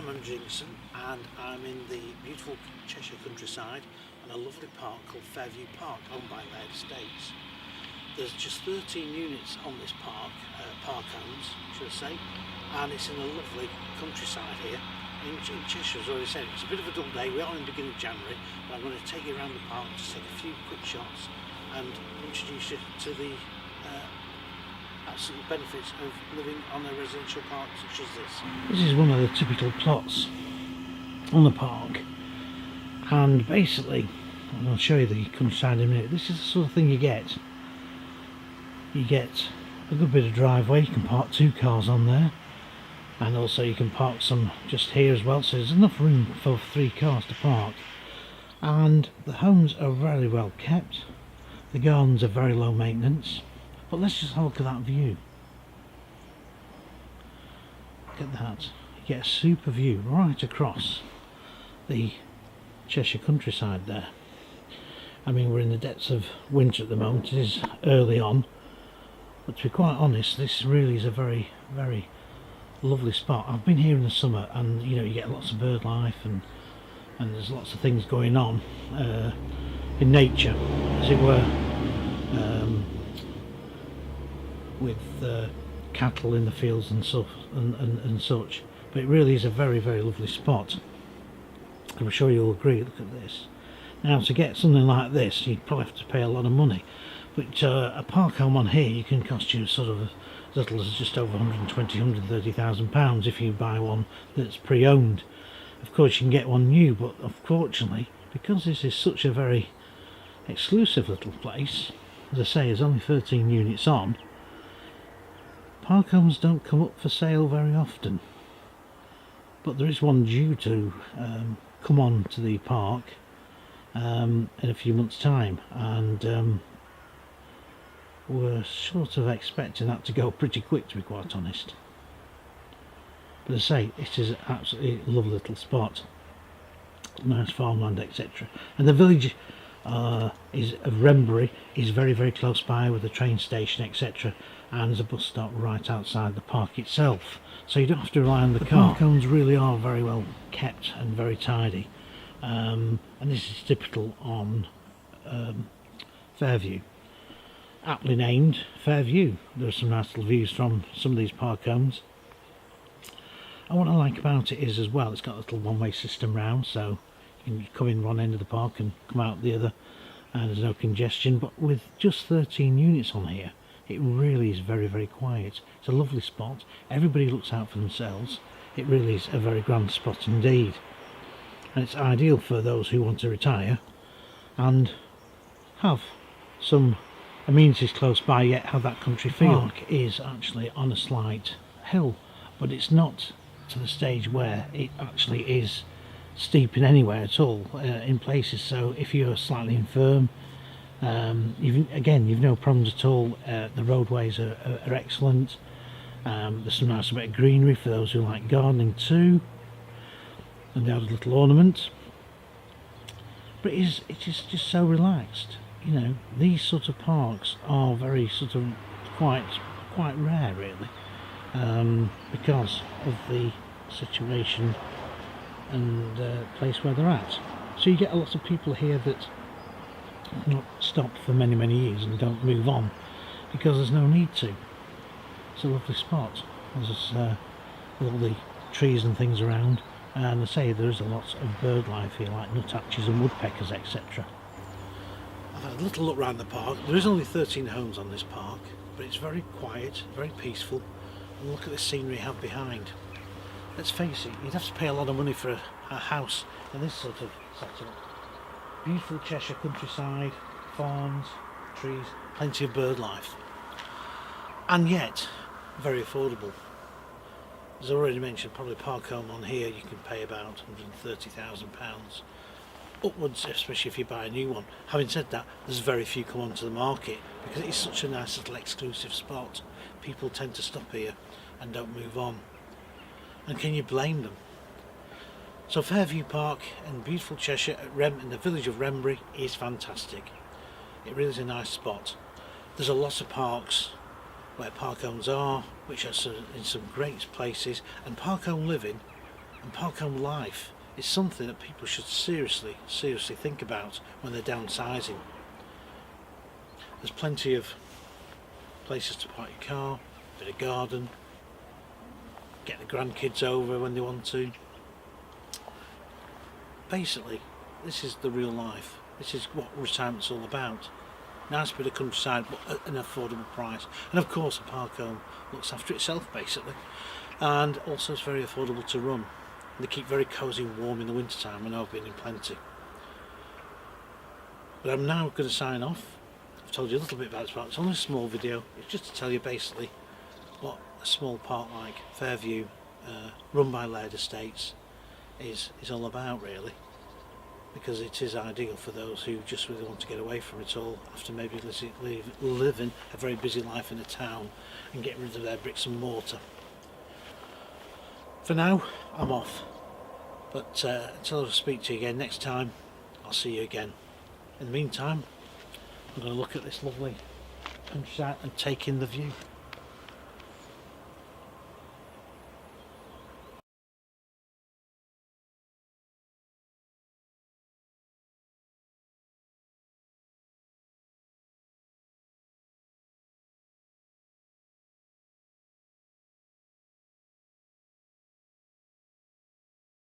I'm Andrew Dickinson and I'm in the beautiful Cheshire countryside on a lovely park called Fairview Park, owned by Laird Estates. There's just 13 units on this park, park homes should I say, and it's in a lovely countryside here in Cheshire. As I already said, it's a bit of a dull day. We are in the beginning of January, but I'm going to take you around the park, just take a few quick shots and introduce you to the absolute benefits of living on a residential park such as this. This is one of the typical plots on the park, and basically, and I'll show you the countryside in a minute, this is the sort of thing you get. You get a good bit of driveway, you can park 2 cars on there, and also you can park some just here as well, so there's enough room for 3 cars to park. And the homes are very well kept, the gardens are very low maintenance. But let's just have a look at that view. Look at that. You get a super view right across the Cheshire countryside there. I mean, we're in the depths of winter at the moment. It is early on. But to be quite honest, this really is a very, very lovely spot. I've been here in the summer and, you know, you get lots of bird life and there's lots of things going on in nature, as it were. With cattle in the fields and stuff and such, but it really is a very, very lovely spot. I'm sure you'll agree. Look at this. Now, to get something like this, you'd probably have to pay a lot of money, but a park home on here you can cost you sort of as little as just over 130,000 pounds if you buy one that's pre-owned. Of course, you can get one new, but unfortunately, because this is such a very exclusive little place, as I say, there's only 13 units on. Park homes don't come up for sale very often, but there is one due to come on to the park in a few months' time, and we're sort of expecting that to go pretty quick, to be quite honest. But as I say, it is an absolutely lovely little spot, nice farmland, etc. And the village of Wrenbury is very, very close by, with a train station, etc. and there's a bus stop right outside the park itself, so you don't have to rely on the car. Park homes really are very well kept and very tidy, and this is typical on Fairview, aptly named Fairview. There are some nice little views from some of these park homes, and what I like about it is as well, it's got a little one-way system round, so you can come in one end of the park and come out the other, and there's no congestion. But with just 13 units on here, it really is very, very quiet. It's a lovely spot. Everybody looks out for themselves. It really is a very grand spot indeed. And it's ideal for those who want to retire and have some amenities close by, yet have that country feel. The park is actually on a slight hill, but it's not to the stage where it actually is steep in anywhere at all in places. So if you're slightly infirm, you've no problems at all. The roadways are excellent. There's some nice bit of greenery for those who like gardening too, and they have a little ornament. But it is just so relaxed. You know, these sort of parks are very sort of quite rare, really, because of the situation and place where they're at. So you get a lot of people here that not stopped for many, many years and don't move on because there's no need to. It's a lovely spot. There's all the trees and things around, and I say there is a lot of bird life here, like nuthatches and woodpeckers, etc. I've had a little look around the park. There is only 13 homes on this park, but it's very quiet, very peaceful, and look at the scenery you have behind. Let's face it, you'd have to pay a lot of money for a house in this sort of setup. Beautiful Cheshire countryside, farms, trees, plenty of bird life, and yet very affordable. As I already mentioned, probably a park home on here you can pay about £130,000 upwards, especially if you buy a new one. Having said that, there's very few come onto the market because it's such a nice little exclusive spot. People tend to stop here and don't move on, and can you blame them? So Fairview Park in beautiful Cheshire in the village of Wrenbury is fantastic. It really is a nice spot. There's a lot of parks where park homes are, which are in some great places, and park home living And Parkholme life is something that people should seriously think about when they're downsizing. There's plenty of places to park your car, bit of garden, get the grandkids over when they want to. Basically, this is the real life. This is what retirement's all about. Nice bit of countryside, but at an affordable price. And of course, a Parkholme looks after itself, basically. And also it's very affordable to run. They keep very cosy and warm in the winter time. I know I've been in plenty. But I'm now going to sign off. I've told you a little bit about this park. It's only a small video. It's just to tell you basically what a small park like Fairview, run by Laird Estates, is all about, really. Because it is ideal for those who just really want to get away from it all after maybe living a very busy life in a town and getting rid of their bricks and mortar. For now, I'm off. But until I speak to you again next time, I'll see you again. In the meantime, I'm going to look at this lovely countryside and take in the view.